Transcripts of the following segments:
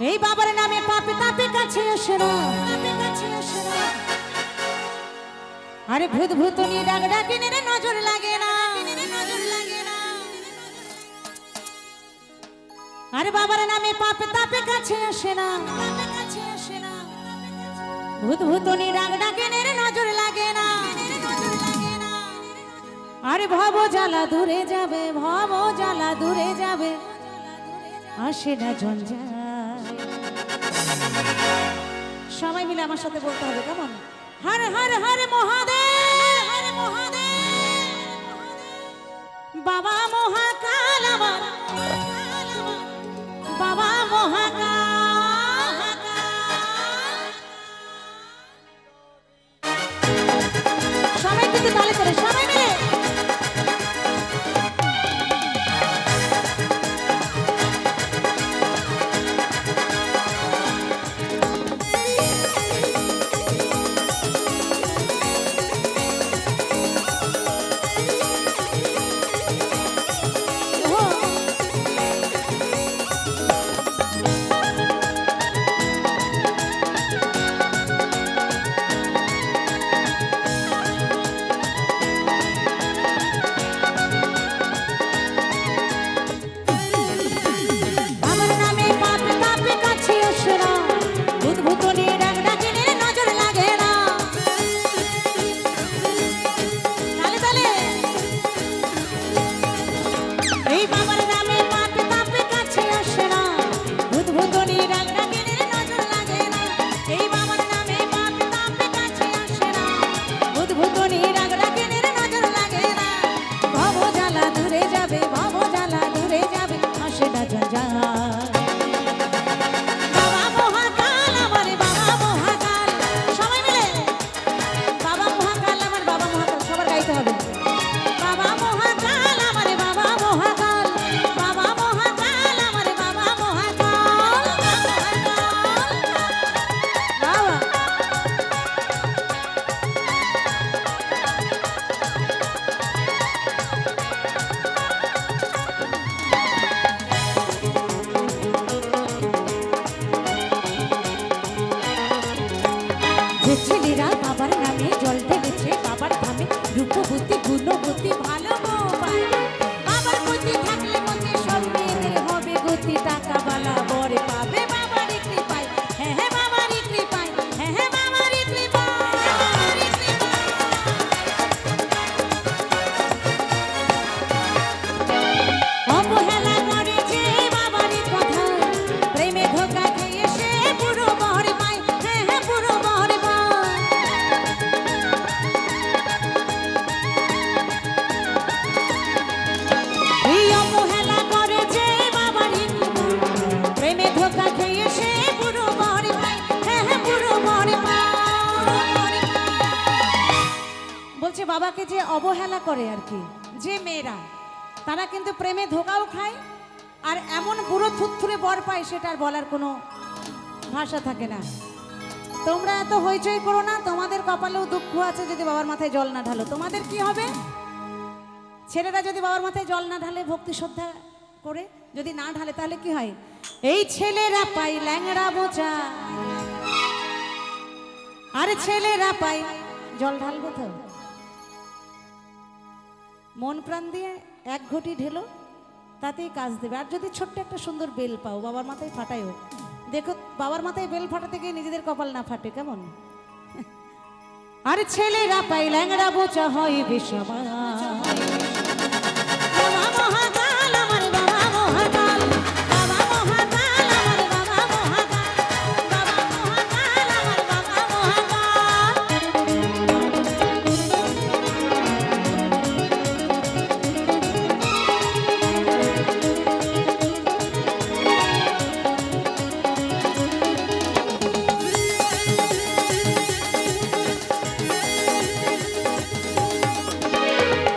এই বাবার নামে পাপে তাপে কাছে আসে না, আরে ভূত ভূতনি ডাক ডাকে রে নজর লাগে না, আরে বাবার নামে পাপে তাপে কাছে আসে না, ভূত ভূতনি ডাক ডাকে রে নজর লাগে না, আরে ভব জ্বালা দূরে যাবে, ভব জ্বালা দূরে যাবে, আসে না ঝঞ্ঝাট। সবাই মিলে আমার সাথে বলতে হবে, কেমন? হর হর হর মহাদেব, হর মহাদেব, বাবা মহাকাল আমার, বাবা মহাকাল। সবাই কিন্তু তালে করে, সবাই মিলে ছেলেরা বাবার নামে জল ঢেলেছে, বাবার ধামে রূপবতী গুণবতী ভালো পায়, বাবার গতি থাকলে মতে সব মেয়েদের হবে গতি, টাকা বালা বরে পাবে বাবারই কৃপায়, হ্যাঁ হ্যাঁ বাবারই কৃপায়, হ্যাঁ হ্যাঁ বাবারই কৃপায়। অবহেলা করেছে বাবারই কথা, প্রেমে ধোকা খেয়ে সে পুরো বহরে পায়, হ্যাঁ হ্যাঁ পুরো বহরে পায়। এই অবহেলা করেছে বাবারই কথা, প্রেমে ধোকা খেয়ে সে পুরো বহরে পায়, হ্যাঁ হ্যাঁ পুরো বহরে পায়। বলছে বাবাকে যে অবহেলা করে আর কি, যে মেয়েরা তারা কিন্তু প্রেমে ধোকাও খায়, আর এমন বুড়ো থুতথুরে বর পায় সেটা আর বলার কোনো ভাষা থাকে না। তোমরা এত হইচই করো না, তোমাদের কপালেও দুঃখ আছে যদি বাবার মাথায় জল না ঢালো। তোমাদের কি হবে? ছেলেরা যদি বাবার মাথায় জল না ঢালে, ভক্তি শ্রদ্ধা করে যদি না ঢালে, তাহলে কি হয়? এই ছেলেরা পাই ল্যাংড়া বোঝা, আর ছেলেরা পাই জল ঢালবো তো মন প্রাণ দিয়ে এক ঘটি ঢেলো, তাতেই কাজ দেবে। আর যদি ছোট্ট একটা সুন্দর বেল পাও, বাবার মাথায় ফাটাইও। দেখো বাবার মাথায় বেল ফাটাতে গিয়ে নিজেদের কপাল না ফাটে, কেমন? আর ছেলেরা পাই ল্যাংড়া বোঝা হয় বেশামা, বাবা মহাকাল আমার, বাবা মহাকাল, বাবা মহাকাল আমার, বাবা মহাকাল, বাবা মহাকাল আমার, বাবা মহাকাল।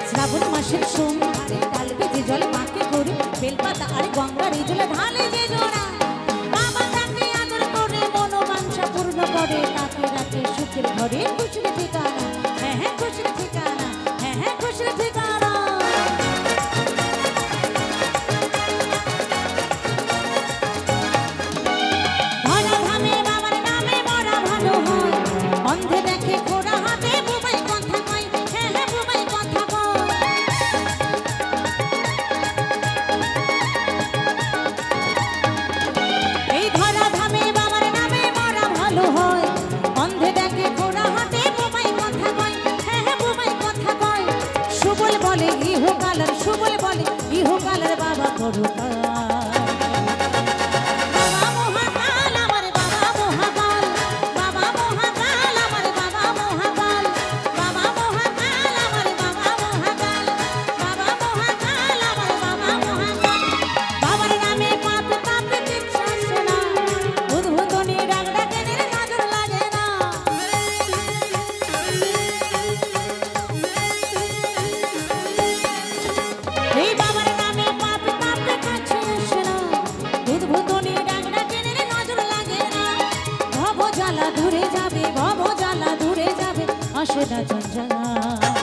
শ্রাবণ মাসের সোমবারে ঢালবে যে জল মাকে করে, বেলপাতা আর গঙ্গার এই জলে ঢালে যে জোড়া, বাবা তাকে আদর করে মনোবাঞ্ছা পূর্ণ করে, তাকে রাখে সুখের ঘরে খুশির ঠিকানা, হ্যাঁ হ্যাঁ খুশির ঠিকানা, হ্যাঁ হ্যাঁ খুশির ঠিকানা। আসে না ঝঞ্ঝা